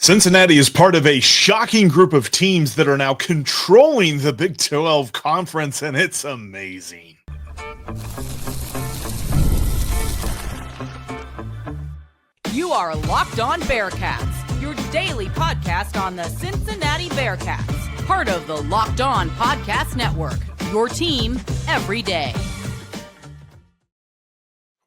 Cincinnati is part of a shocking group of teams that are now controlling the Big 12 Conference, and it's amazing. You are Locked On Bearcats, your daily podcast on the Cincinnati Bearcats, part of the Locked On Podcast Network, your team every day.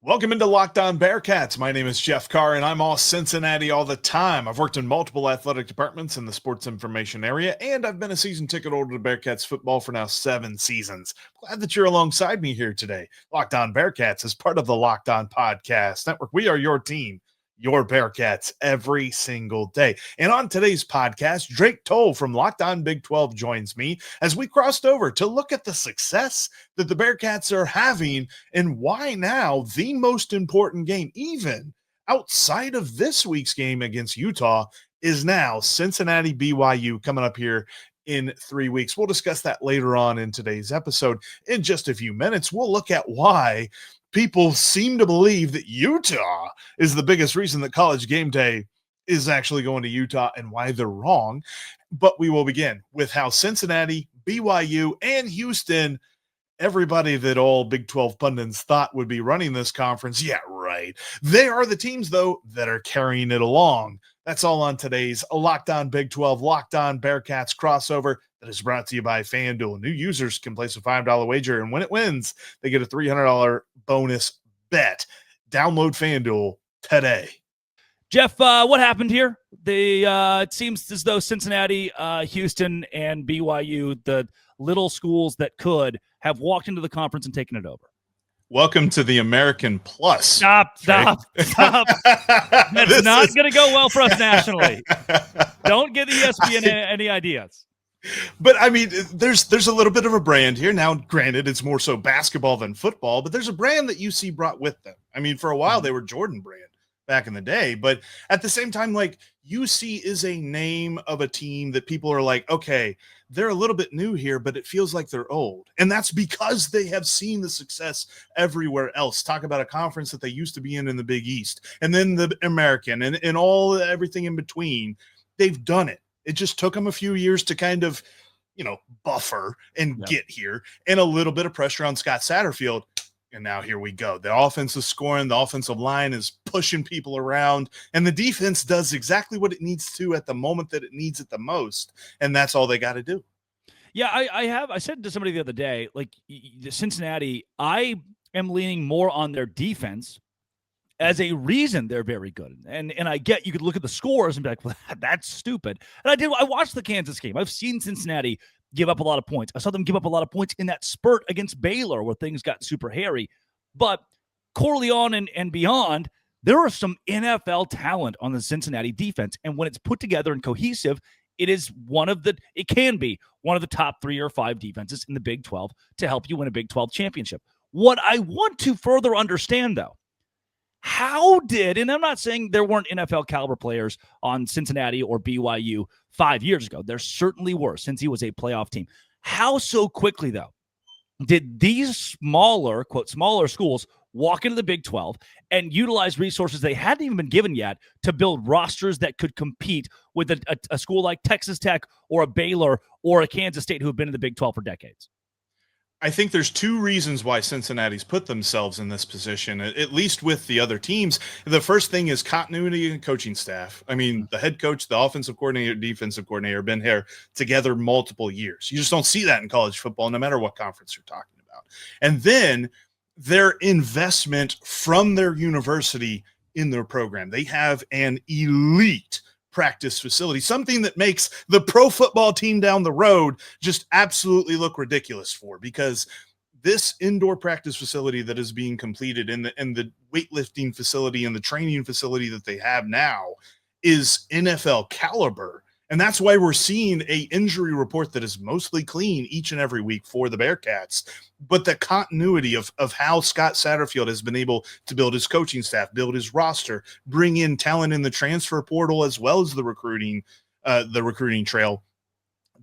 Welcome into Locked On Bearcats. My name is Jeff Carr, and I'm all Cincinnati all the time. I've worked in multiple athletic departments in the sports information area, and I've been a season ticket holder to Bearcats football for now 7 seasons. Glad that you're alongside me here today. Locked On Bearcats is part of the Locked On Podcast Network. We are your team, your Bearcats, every single day. And on today's podcast, Drake Toll from Locked On Big 12 joins me as we crossed over to look at the success that the Bearcats are having and why now the most important game, even outside of this week's game against Utah, is now Cincinnati BYU coming up here in 3 weeks. We'll discuss that later on in today's episode. In just a few minutes, we'll look at why people seem to believe that Utah is the biggest reason that College Game Day is actually going to Utah and why they're wrong. But we will begin with how Cincinnati, BYU, and Houston, everybody that all Big 12 pundits thought would be running this conference, yeah, right. They are the teams, though, that are carrying it along. That's all on today's Locked On Big 12, Locked On Bearcats crossover that is brought to you by FanDuel. New users can place a $5 wager, and when it wins, they get a $300 bonus bet. Download FanDuel today. Jeff, what happened here? It seems as though Cincinnati, Houston, and BYU, the little schools that could, have walked into the conference and taken it over. Welcome to the American Plus. Stop. That's not going to go well for us nationally. Don't give ESPN any ideas. But, I mean, there's a little bit of a brand here. Now, granted, it's more so basketball than football, but there's a brand that UC brought with them. I mean, for a while, they were Jordan brand back in the day. But at the same time, like, UC is a name of a team that people are like, okay, they're a little bit new here, but it feels like they're old. And that's because they have seen the success everywhere else. Talk about a conference that they used to be in the Big East, and then the American, and everything in between. They've done it. It just took them a few years to kind of, buffer and get here, and a little bit of pressure on Scott Satterfield. And now here we go. The offense is scoring. The offensive line is pushing people around, and the defense does exactly what it needs to at the moment that it needs it the most. And that's all they got to do. Yeah, I said to somebody the other day, like, Cincinnati, I am leaning more on their defense as a reason they're very good. And I get, you could look at the scores and be like, well, that's stupid. And I watched the Kansas game. I've seen Cincinnati give up a lot of points. I saw them give up a lot of points in that spurt against Baylor where things got super hairy. But Corleone and beyond, there are some NFL talent on the Cincinnati defense. And when it's put together and cohesive, it can be one of the top 3 or 5 defenses in the Big 12 to help you win a Big 12 championship. What I want to further understand, though, and I'm not saying there weren't NFL-caliber players on Cincinnati or BYU 5 years ago. There certainly were, since he was a playoff team. How so quickly, though, did these smaller, quote, smaller schools walk into the Big 12 and utilize resources they hadn't even been given yet to build rosters that could compete with a school like Texas Tech or a Baylor or a Kansas State who have been in the Big 12 for decades? I think there's 2 reasons why Cincinnati's put themselves in this position, at least with the other teams. The first thing is continuity and coaching staff. I mean, the head coach, the offensive coordinator, defensive coordinator have been here together multiple years. You just don't see that in college football, no matter what conference you're talking about. And then their investment from their university in their program. They have an elite practice facility, something that makes the pro football team down the road just absolutely look ridiculous because this indoor practice facility that is being completed and the weightlifting facility and the training facility that they have now is NFL caliber. And that's why we're seeing a injury report that is mostly clean each and every week for the Bearcats. But the continuity of how Scott Satterfield has been able to build his coaching staff, build his roster, bring in talent in the transfer portal as well as the recruiting trail.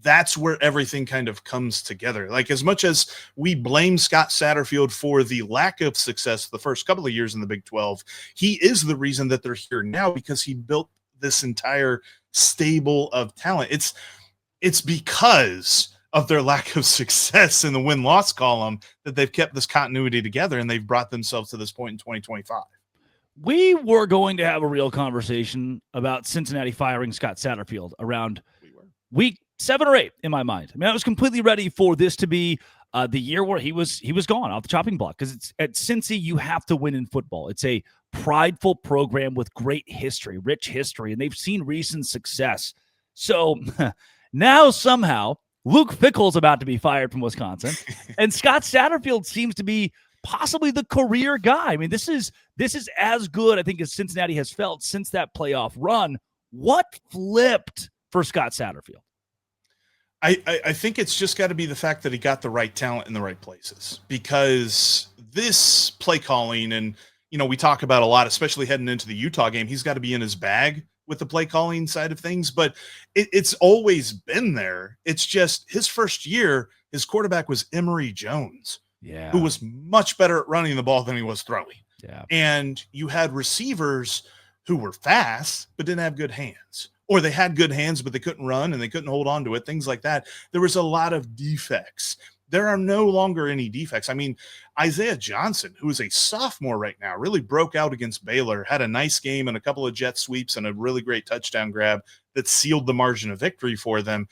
That's where everything kind of comes together. Like, as much as we blame Scott Satterfield for the lack of success the first couple of years in the Big 12, he is the reason that they're here now because he built this entire stable of talent. It's because of their lack of success in the win-loss column that they've kept this continuity together, and they've brought themselves to this point in 2025. We were going to have a real conversation about Cincinnati firing Scott Satterfield around week 7 or 8 in my mind. I mean, I was completely ready for this to be the year where he was gone off the chopping block, because it's at Cincy, you have to win in football. It's a prideful program with great history, rich history, and they've seen recent success. So now somehow Luke Fickell's about to be fired from Wisconsin, and Scott Satterfield seems to be possibly the career guy. I mean, this is as good, I think, as Cincinnati has felt since that playoff run. What flipped for Scott Satterfield? I think it's just got to be the fact that he got the right talent in the right places, because this play calling, and, we talk about a lot, especially heading into the Utah game, he's got to be in his bag with the play calling side of things, but it's always been there. It's just his first year, his quarterback was Emory Jones, who was much better at running the ball than he was throwing. Yeah. And you had receivers who were fast, but didn't have good hands, or they had good hands, but they couldn't run and they couldn't hold on to it, things like that. There was a lot of defects. There are no longer any defects. I mean, Isaiah Johnson, who is a sophomore right now, really broke out against Baylor, had a nice game and a couple of jet sweeps and a really great touchdown grab that sealed the margin of victory for them.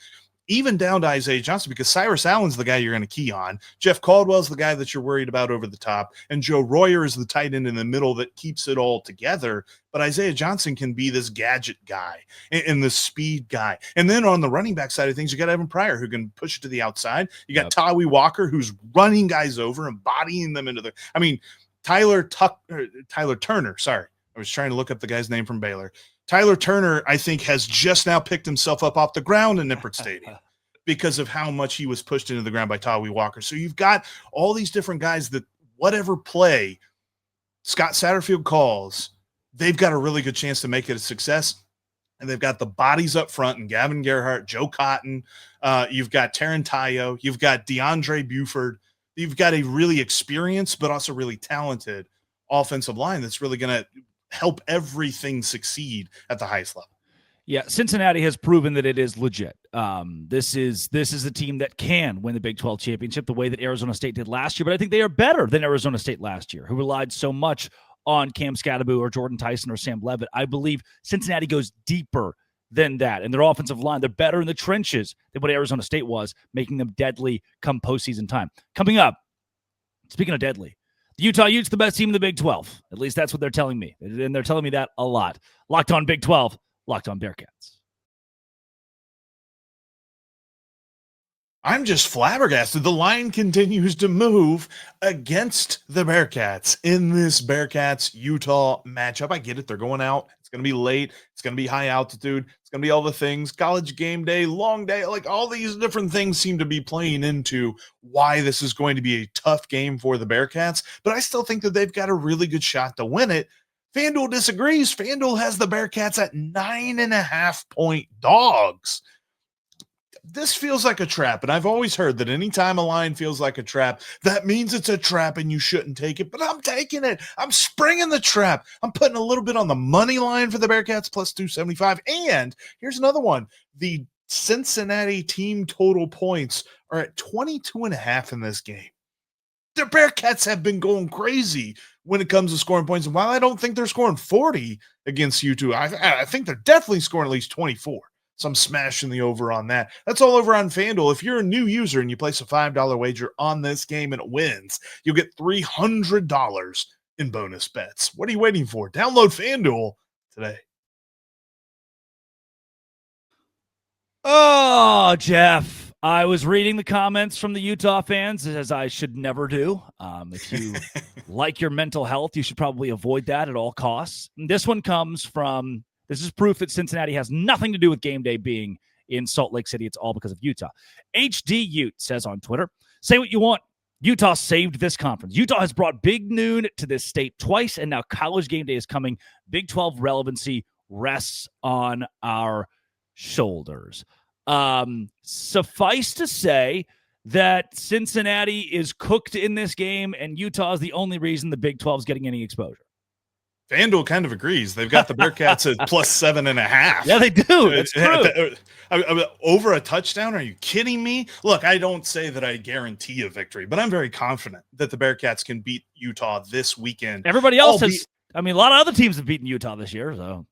Even down to Isaiah Johnson, because Cyrus Allen's the guy you're going to key on. Jeff Caldwell's the guy that you're worried about over the top. And Joe Royer is the tight end in the middle that keeps it all together. But Isaiah Johnson can be this gadget guy and the speed guy. And then on the running back side of things, you got Evan Pryor, who can push it to the outside. You got Tawee Walker, who's running guys over and bodying them into the – I mean, Tyler Turner, sorry. I was trying to look up the guy's name from Baylor. Tyler Turner, I think, has just now picked himself up off the ground in Nippert Stadium because of how much he was pushed into the ground by Tawee Walker. So you've got all these different guys that whatever play Scott Satterfield calls, they've got a really good chance to make it a success. And they've got the bodies up front, and Gavin Gerhardt, Joe Cotton. You've got Taron Tayo. You've got DeAndre Buford. You've got a really experienced but also really talented offensive line that's really going to help everything succeed at the highest level. Yeah, Cincinnati has proven that it is legit. This is a team that can win the Big 12 championship the way that Arizona State did last year, but I think they are better than Arizona State last year, who relied so much on Cam Scatterbo or Jordan Tyson or Sam Levitt. I believe Cincinnati goes deeper than that, and their offensive line, they're better in the trenches than what Arizona State was, making them deadly come postseason time. Coming up, speaking of deadly, the Utah Utes, the best team in the Big 12. At least that's what they're telling me. And they're telling me that a lot. Locked on Big 12, Locked on Bearcats. I'm just flabbergasted. The line continues to move against the Bearcats in this Bearcats-Utah matchup. I get it. They're going out. It's going to be late. It's going to be high altitude. It's going to be all the things. College game day, long day, like all these different things seem to be playing into why this is going to be a tough game for the Bearcats. But I still think that they've got a really good shot to win it. FanDuel disagrees. FanDuel has the Bearcats at 9.5-point dogs. This feels like a trap, and I've always heard that anytime a line feels like a trap, that means it's a trap and you shouldn't take it, but I'm taking it. I'm springing the trap. I'm putting a little bit on the money line for the Bearcats, plus 275, and here's another one. The Cincinnati team total points are at 22.5 in this game. The Bearcats have been going crazy when it comes to scoring points, and while I don't think they're scoring 40 against U2, I think they're definitely scoring at least 24. So I'm smashing the over on that. That's all over on FanDuel. If you're a new user and you place a $5 wager on this game and it wins, you'll get $300 in bonus bets. What are you waiting for? Download FanDuel today. Oh, Jeff, I was reading the comments from the Utah fans, as I should never do. If you like your mental health, you should probably avoid that at all costs. And this one comes from... This is proof that Cincinnati has nothing to do with game day being in Salt Lake City. It's all because of Utah. HD Ute says on Twitter, say what you want. Utah saved this conference. Utah has brought big noon to this state twice, and now college game day is coming. Big 12 relevancy rests on our shoulders. Suffice to say that Cincinnati is cooked in this game, and Utah is the only reason the Big 12 is getting any exposure. FanDuel kind of agrees. They've got the Bearcats at plus 7.5. Yeah, they do. That's true. Over a touchdown? Are you kidding me? Look, I don't say that I guarantee a victory, but I'm very confident that the Bearcats can beat Utah this weekend. Everybody else has. I mean, a lot of other teams have beaten Utah this year. So,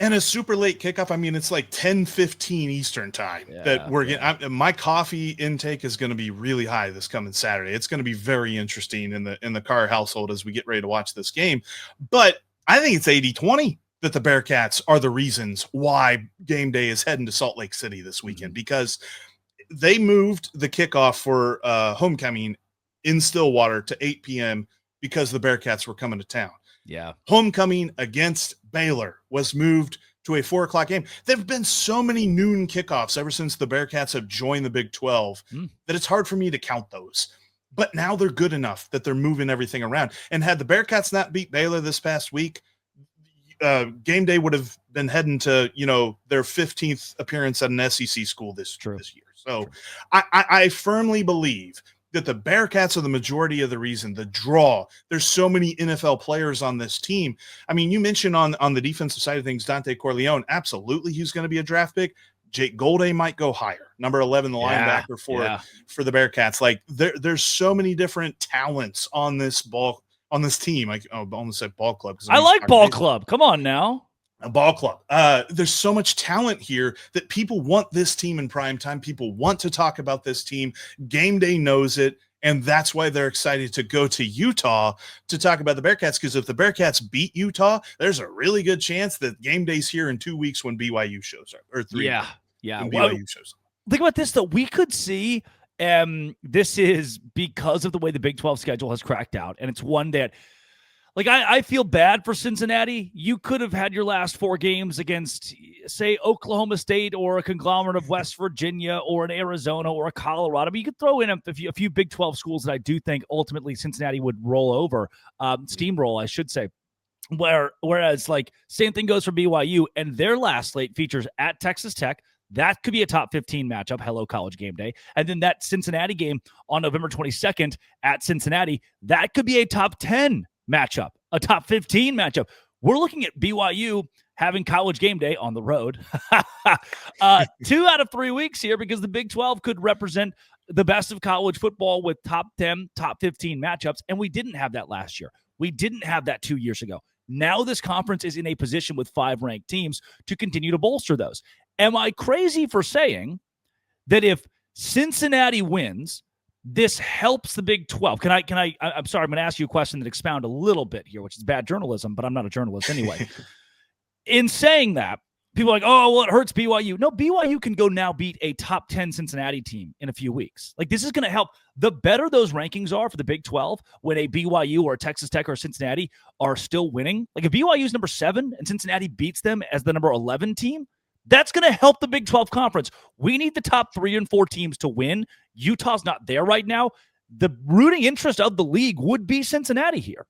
and a super late kickoff. I mean, it's like 10:15 Eastern time that we're getting. My coffee intake is going to be really high this coming Saturday. It's going to be very interesting in the Carr household as we get ready to watch this game. But I think it's 80-20 that the Bearcats are the reasons why Game Day is heading to Salt Lake City this weekend, because they moved the kickoff for homecoming in Stillwater to 8 p.m. because the Bearcats were coming to town. Yeah. Homecoming against Baylor was moved to a 4 o'clock game. There have been so many noon kickoffs ever since the Bearcats have joined the Big 12 that it's hard for me to count those. But now they're good enough that they're moving everything around. And had the Bearcats not beat Baylor this past week, Game Day would have been heading to, their 15th appearance at an SEC school this year. So I firmly believe that the Bearcats are the majority of the reason. The draw. There's so many NFL players on this team. I mean, you mentioned on the defensive side of things, Dontay Corleone. Absolutely, he's going to be a draft pick. Jake Golday might go higher. Number 11, the linebacker for the Bearcats. Like there's so many different talents on this team. I almost said ball club. I like ball club. Come on now. A ball club. There's so much talent here that people want this team in prime time. People want to talk about this team. Game Day knows it. And that's why they're excited to go to Utah to talk about the Bearcats, because if the Bearcats beat Utah, there's a really good chance that Game Day's here in 2 weeks when BYU shows up, or 3 weeks. Yeah. When BYU shows up. Think about this, though. We could see this is because of the way the Big 12 schedule has cracked out, and it's one that, like, I feel bad for Cincinnati. You could have had your last 4 games against, say, Oklahoma State or a conglomerate of West Virginia or an Arizona or a Colorado. But you could throw in a few Big 12 schools that I do think ultimately Cincinnati would roll over, steamroll, I should say. Whereas, like, same thing goes for BYU, and their last slate features at Texas Tech. That could be a top 15 matchup. Hello, College Game Day. And then that Cincinnati game on November 22nd at Cincinnati, that could be a top 10 matchup, a top 15 matchup. We're looking at BYU having College Game Day on the road 2 out of 3 weeks here, because the Big 12 could represent the best of college football with top 10, top 15 matchups. And we didn't have that last year. We didn't have that 2 years ago. Now this conference is in a position with 5 ranked teams to continue to bolster those. Am I crazy for saying that if Cincinnati wins, this helps the Big 12? I'm sorry, I'm going to ask you a question that expound a little bit here, which is bad journalism, but I'm not a journalist anyway. In saying that, people are like, oh, well, it hurts BYU. No, BYU can go now beat a top 10 Cincinnati team in a few weeks. Like, this is going to help. The better those rankings are for the Big 12, when a BYU or a Texas Tech or Cincinnati are still winning. Like, if BYU is number 7 and Cincinnati beats them as the number 11 team, that's going to help the Big 12 conference. We need the top 3 and 4 teams to win. Utah's not there right now. The rooting interest of the league would be Cincinnati here.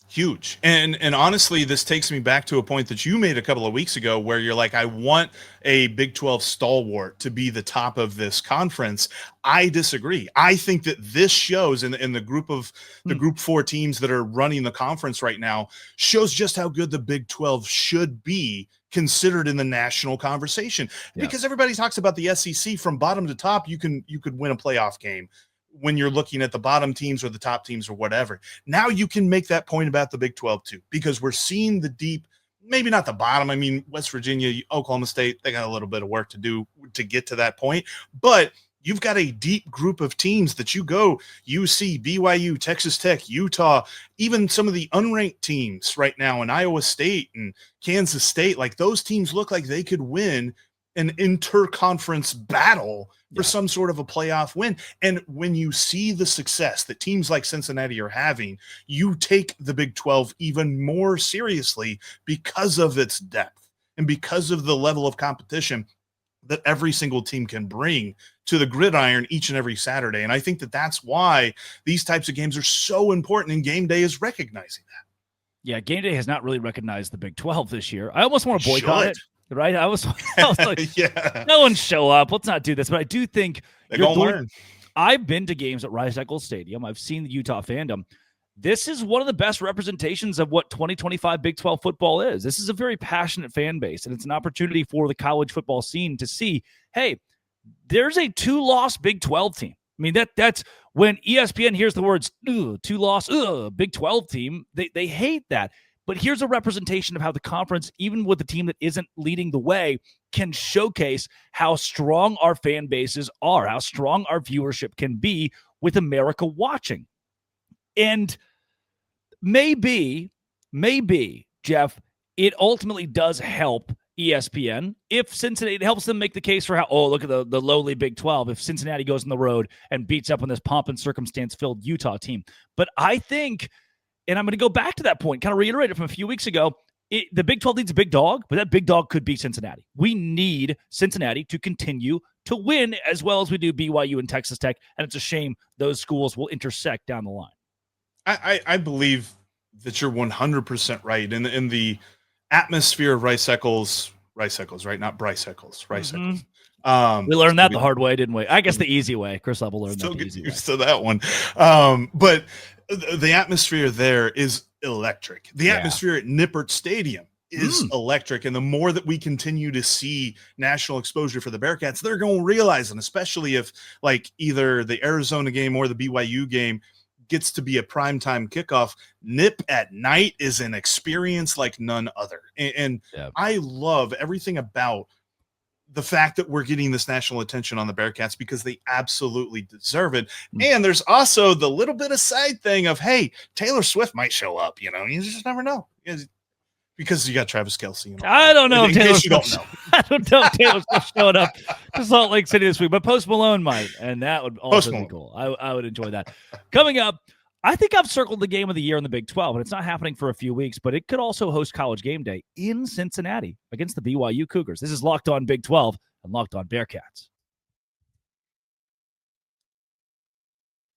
Huge. And honestly, this takes me back to a point that you made a couple of weeks ago where you're like, I want a Big 12 stalwart to be the top of this conference. I disagree. I think that this shows in the group of the group 4 teams that are running the conference right now shows just how good the Big 12 should be considered in the national conversation, because everybody talks about the SEC from bottom to top. You could win a playoff game when you're looking at the bottom teams or the top teams or whatever. Now you can make that point about the Big 12 too, because we're seeing the deep, maybe not the bottom. I mean, West Virginia, Oklahoma State, they got a little bit of work to do to get to that point, but you've got a deep group of teams that you go, UC, BYU, Texas Tech, Utah, even some of the unranked teams right now in Iowa State and Kansas State. Like, those teams look like they could win an inter-conference battle for some sort of a playoff win. And when you see the success that teams like Cincinnati are having, you take the Big 12 even more seriously because of its depth and because of the level of competition that every single team can bring to the gridiron each and every Saturday. And I think that that's why these types of games are so important, and Game Day is recognizing that. Yeah, Game Day has not really recognized the Big 12 this year. I almost want to boycott it, right? I was like, no one show up. Let's not do this. But I do think they're going to learn. I've been to games at Rice Eccles Stadium. I've seen the Utah fandom. this is one of the best representations of what 2025 Big 12 football is. This is a very passionate fan base, and it's an opportunity for the college football scene to see, hey, there's a 2-loss Big 12 team. I mean, that's when ESPN hears the words, 2-loss, Big 12 team, they hate that. But here's a representation of how the conference, even with the team that isn't leading the way, can showcase how strong our fan bases are, how strong our viewership can be with America watching. And maybe, Jeff, it ultimately does help ESPN if Cincinnati, it helps them make the case for how, look at the lowly Big 12, if Cincinnati goes on the road and beats up on this pomp and circumstance-filled Utah team. But I think, and I'm going to go back to that point, kind of reiterate it from a few weeks ago, the Big 12 needs a big dog, but that big dog could be Cincinnati. We need Cincinnati to continue to win as well as we do BYU and Texas Tech, and it's a shame those schools will intersect down the line. I believe that you're 100% right. In the atmosphere of Rice Eccles, right? Not Bryce Eccles, Rice Eccles. We learned that the hard way, didn't we? I guess the easy way. Chris Level learned that the easy way. Used to that one. But the atmosphere there is electric. The atmosphere at Nippert Stadium is electric. And the more that we continue to see national exposure for the Bearcats, they're going to realize, and especially if like either the Arizona game or the BYU game gets to be a primetime kickoff, Nip at night is an experience like none other. And I love everything about the fact that we're getting this national attention on the Bearcats because they absolutely deserve it. And there's also the little bit of side thing of, hey, Taylor Swift might show up, you just never know. Because you got Travis Kelce. I don't know if Taylor Swift. I don't know if Taylor Swift showing up to Salt Lake City this week, but Post Malone might, and that would also be cool. I would enjoy that. Coming up, I think I've circled the game of the year in the Big 12, and it's not happening for a few weeks, but it could also host College Game Day in Cincinnati against the BYU Cougars. This is Locked On Big 12 and Locked On Bearcats.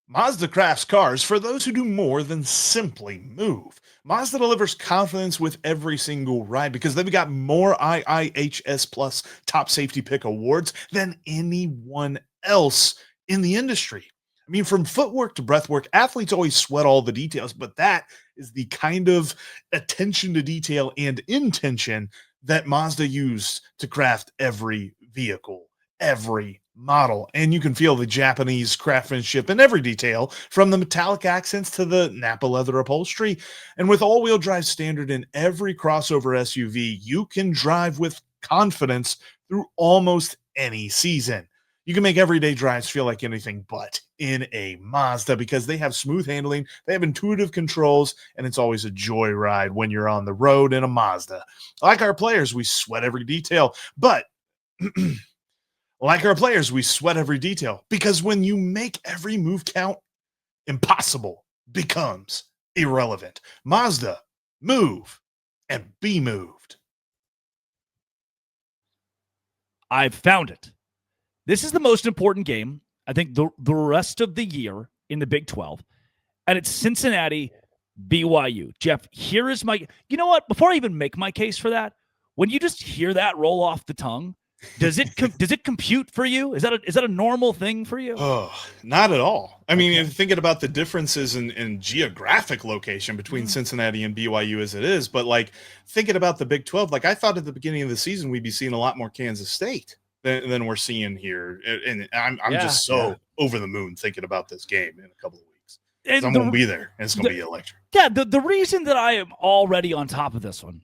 Mazda crafts cars for those who do more than simply move. Mazda delivers confidence with every single ride because they've got more IIHS Plus top safety pick awards than anyone else in the industry. I mean, from footwork to breathwork, athletes always sweat all the details, but that is the kind of attention to detail and intention that Mazda used to craft every vehicle, every model. And you can feel the Japanese craftsmanship in every detail, from the metallic accents to the Napa leather upholstery. And with all-wheel drive standard in every crossover SUV, you can drive with confidence through almost any season. You can make everyday drives feel like anything but in a Mazda because they have smooth handling, they have intuitive controls, and it's always a joyride when you're on the road in a Mazda. Like our players, we sweat every detail, but like our players, we sweat every detail because when you make every move count, impossible becomes irrelevant. Mazda, move and be moved. I've found it. This is the most important game, I think, the rest of the year in the Big 12. And it's Cincinnati, BYU. Jeff, here is my... You know what? Before I even make my case for that, when you just hear that roll off the tongue, does it compute for you? Is that a normal thing for you? Oh, not at all. I mean, if thinking about the differences in geographic location between Cincinnati and BYU as it is, but like thinking about the Big 12, like I thought at the beginning of the season we'd be seeing a lot more Kansas State than we're seeing here. And I'm just so over the moon thinking about this game in a couple of weeks. I'm going to be there, and it's going to be electric. Yeah, the reason that I am already on top of this one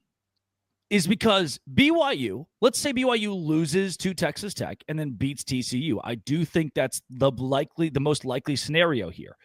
is because BYU, let's say BYU loses to Texas Tech and then beats TCU. I do think that's the most likely scenario here.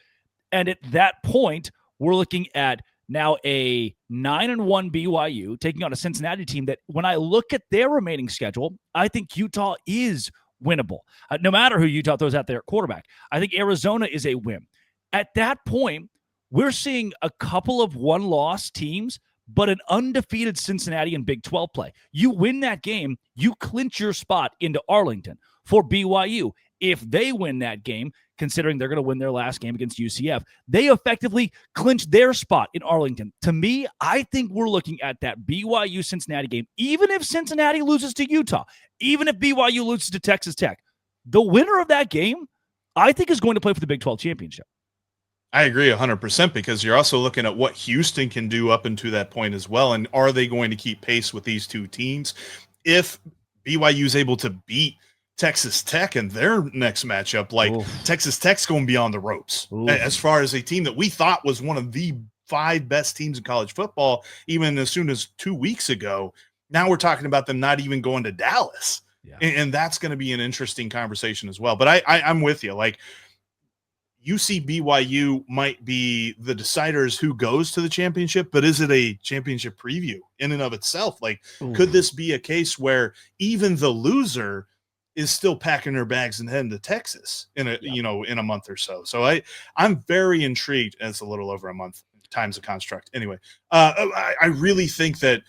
And at that point, we're looking at now a 9-1 BYU taking on a Cincinnati team that, when I look at their remaining schedule, I think Utah is winnable. No matter who Utah throws out there at quarterback, I think Arizona is a win. At that point, we're seeing a couple of one-loss teams, but an undefeated Cincinnati in Big 12 play. You win that game, you clinch your spot into Arlington. For BYU, if they win that game, considering they're going to win their last game against UCF, they effectively clinch their spot in Arlington. To me, I think we're looking at that BYU-Cincinnati game, even if Cincinnati loses to Utah, even if BYU loses to Texas Tech, the winner of that game, I think, is going to play for the Big 12 championship. I agree 100% because you're also looking at what Houston can do up until that point as well. And are they going to keep pace with these two teams? If BYU is able to beat Texas Tech in their next matchup, like Texas Tech's going to be on the ropes as far as a team that we thought was one of the 5 best teams in college football, even as soon as 2 weeks ago. Now we're talking about them not even going to Dallas. Yeah. And that's going to be an interesting conversation as well. But I'm with you. Like, UC BYU might be the deciders who goes to the championship, but is it a championship preview in and of itself? Like, could this be a case where even the loser is still packing their bags and heading to Texas in a month or so? So I'm very intrigued. It's a little over a month times a construct. Anyway, I really think that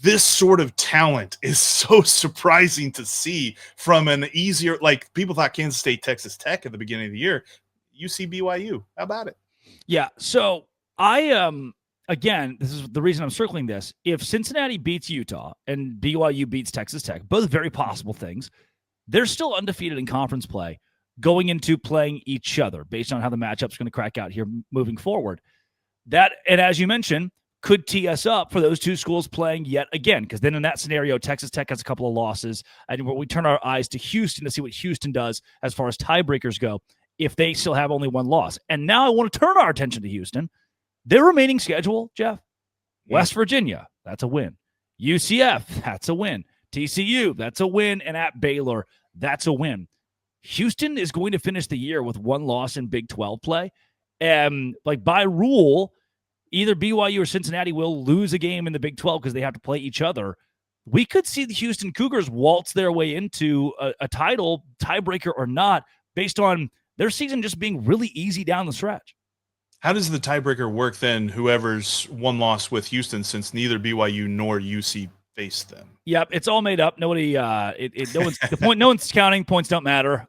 this sort of talent is so surprising to see from an easier, like, people thought Kansas State, Texas Tech at the beginning of the year. UC BYU. How about it? Yeah. So again, this is the reason I'm circling this. If Cincinnati beats Utah and BYU beats Texas Tech, both very possible things, they're still undefeated in conference play going into playing each other based on how the matchup's going to crack out here moving forward. That, and as you mentioned, could tee us up for those two schools playing yet again, because then in that scenario, Texas Tech has a couple of losses, and we turn our eyes to Houston to see what Houston does as far as tiebreakers go if they still have only one loss. And now I want to turn our attention to Houston. Their remaining schedule, Jeff, West Virginia, that's a win. UCF, that's a win. TCU, that's a win. And at Baylor, that's a win. Houston is going to finish the year with one loss in Big 12 play. And like by rule, either BYU or Cincinnati will lose a game in the Big 12 because they have to play each other. We could see the Houston Cougars waltz their way into a title, tiebreaker or not, based on their season just being really easy down the stretch. How does the tiebreaker work then, whoever's one loss with Houston, since neither BYU nor UC faced them? Yep, it's all made up. Nobody, no one's counting. Points don't matter.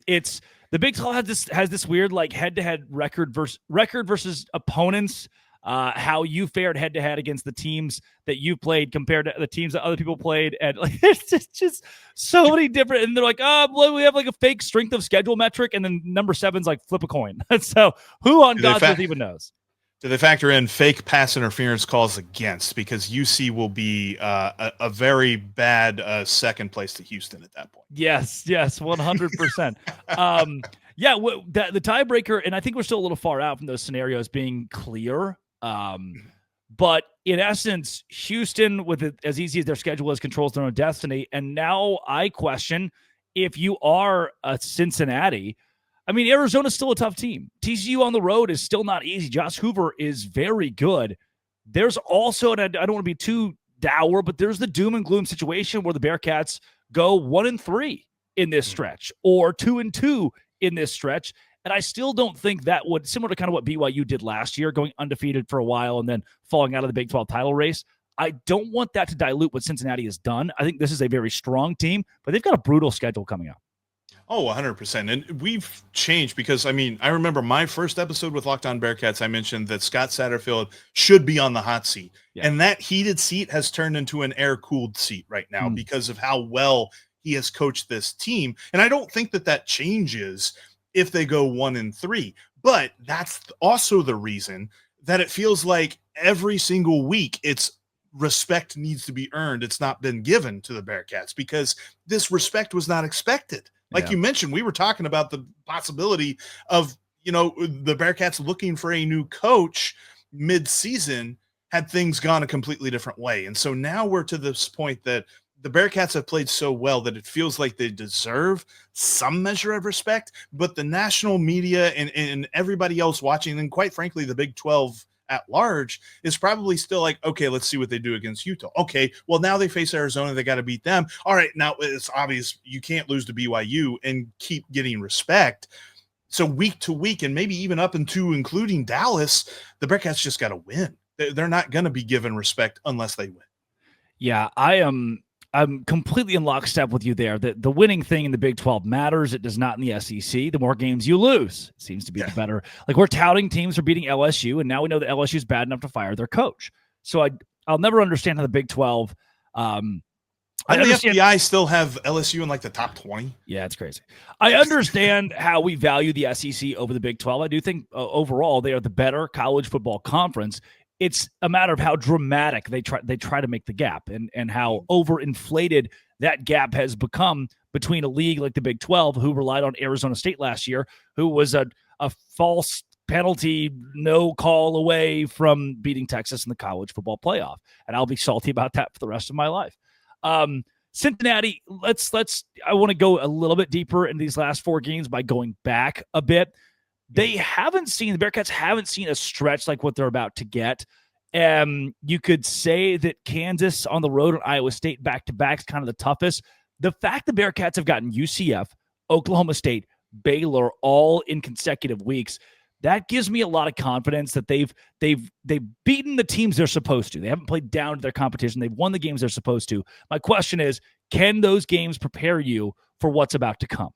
It's the Big 12 has this weird like head-to-head record versus opponents. How you fared head-to-head against the teams that you played compared to the teams that other people played. And like, there's just so many different, and they're like, well, we have like a fake strength of schedule metric. And then number 7's like flip a coin. So who on God's earth even knows? Do they factor in fake pass interference calls against? Because UC will be a very bad second place to Houston at that point. Yes, 100%. Yeah, the tiebreaker, and I think we're still a little far out from those scenarios being clear. But in essence, Houston, with it as easy as their schedule is, controls their own destiny. And now I question if you are a Cincinnati. I mean, Arizona's still a tough team. TCU on the road is still not easy. Josh Hoover is very good. There's also, and I don't want to be too dour, but there's the doom and gloom situation where the Bearcats go 1-3 in this stretch or 2-2 in this stretch. And I still don't think that would, similar to kind of what BYU did last year, going undefeated for a while and then falling out of the Big 12 title race. I don't want that to dilute what Cincinnati has done. I think this is a very strong team, but they've got a brutal schedule coming up. Oh, 100%. And we've changed because, I mean, I remember my first episode with Locked On Bearcats, I mentioned that Scott Satterfield should be on the hot seat. Yeah. And that heated seat has turned into an air-cooled seat right now because of how well he has coached this team. And I don't think that changes if they go 1-3. But that's also the reason that it feels like every single week it's respect needs to be earned. It's not been given to the Bearcats because this respect was not expected. Like you mentioned, we were talking about the possibility of, the Bearcats looking for a new coach mid-season had things gone a completely different way. And so now we're to this point that the Bearcats have played so well that it feels like they deserve some measure of respect, but the national media and everybody else watching, and quite frankly, the Big 12 at large is probably still like, okay, let's see what they do against Utah. Okay, well, now they face Arizona. They got to beat them. All right, now it's obvious you can't lose to BYU and keep getting respect. So week to week, and maybe even up into including Dallas, the Bearcats just got to win. They're not going to be given respect unless they win. Yeah, I'm completely in lockstep with you there. The winning thing in the Big 12 matters. It does not in the SEC. The more games you lose, it seems to be the better. Like, we're touting teams for beating LSU, and now we know that LSU is bad enough to fire their coach. So I'll never understand how the Big 12 Doesn't the FBI still have LSU in like the top 20? Yeah, it's crazy. I understand how we value the SEC over the Big 12. I do think overall they are the better college football conference. It's a matter of how dramatic they try to make the gap and how overinflated that gap has become between a league like the Big 12, who relied on Arizona State last year, who was a false penalty, no call away from beating Texas in the college football playoff. And I'll be salty about that for the rest of my life. Cincinnati, I want to go a little bit deeper in these last 4 games by going back a bit. The Bearcats haven't seen a stretch like what they're about to get. You could say that Kansas on the road and Iowa State back-to-back is kind of the toughest. The fact the Bearcats have gotten UCF, Oklahoma State, Baylor all in consecutive weeks, that gives me a lot of confidence that they've beaten the teams they're supposed to. They haven't played down to their competition. They've won the games they're supposed to. My question is, can those games prepare you for what's about to come?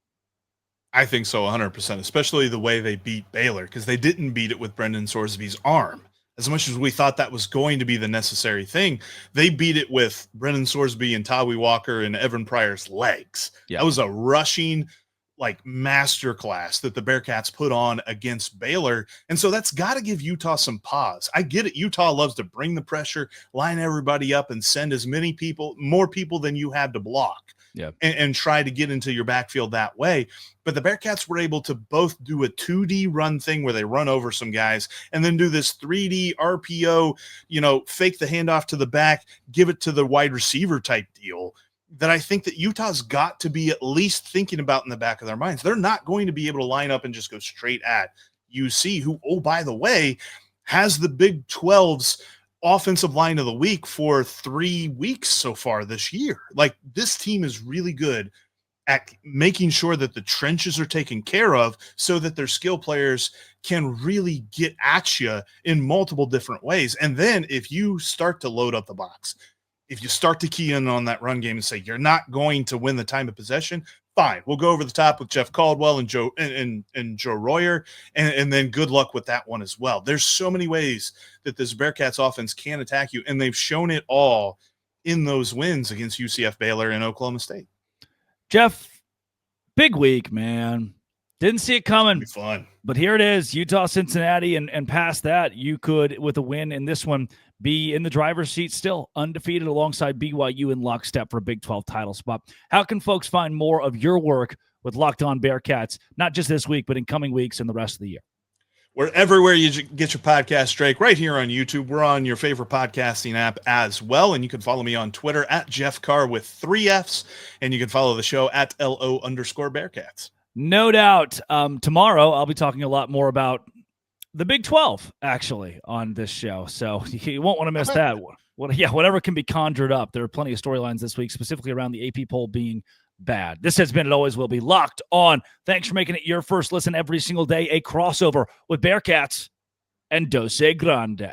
I think so, 100%, especially the way they beat Baylor, because they didn't beat it with Brendan Sorsby's arm. As much as we thought that was going to be the necessary thing, they beat it with Brendan Sorsby and Tawee Walker and Evan Pryor's legs. Yeah. That was a rushing masterclass that the Bearcats put on against Baylor. And so that's got to give Utah some pause. I get it. Utah loves to bring the pressure, line everybody up, and send as more people than you had to block. Yeah. And try to get into your backfield that way. But the Bearcats were able to both do a 2D run thing where they run over some guys and then do this 3D RPO, fake the handoff to the back, give it to the wide receiver type deal that I think that Utah's got to be at least thinking about in the back of their minds. They're not going to be able to line up and just go straight at UC, who, oh, by the way, has the Big 12's offensive line of the week for 3 weeks so far this year. This team is really good at making sure that the trenches are taken care of so that their skill players can really get at you in multiple different ways. And then if you start to load up the box, if you start to key in on that run game and say you're not going to win the time of possession, fine, we'll go over the top with Jeff Caldwell and Joe Royer, and then good luck with that one as well. There's so many ways that this Bearcats offense can attack you, and they've shown it all in those wins against UCF, Baylor, and Oklahoma State. Jeff, big week, man. Didn't see it coming. It'll be fun. But here it is, Utah, Cincinnati, and past that, you could, with a win in this one, be in the driver's seat still, undefeated alongside BYU in lockstep for a Big 12 title spot. How can folks find more of your work with Locked On Bearcats, not just this week, but in coming weeks and the rest of the year? We're everywhere you get your podcast, Drake, right here on YouTube. We're on your favorite podcasting app as well, and you can follow me on Twitter at Jeff Carr with 3 Fs, and you can follow the show at LO_Bearcats. No doubt. Tomorrow, I'll be talking a lot more about the Big 12, actually, on this show. So you won't want to miss that. Whatever can be conjured up. There are plenty of storylines this week, specifically around the AP poll being bad. This has been, it always will be, Locked On. Thanks for making it your first listen every single day. A crossover with Bearcats and Dose Grande.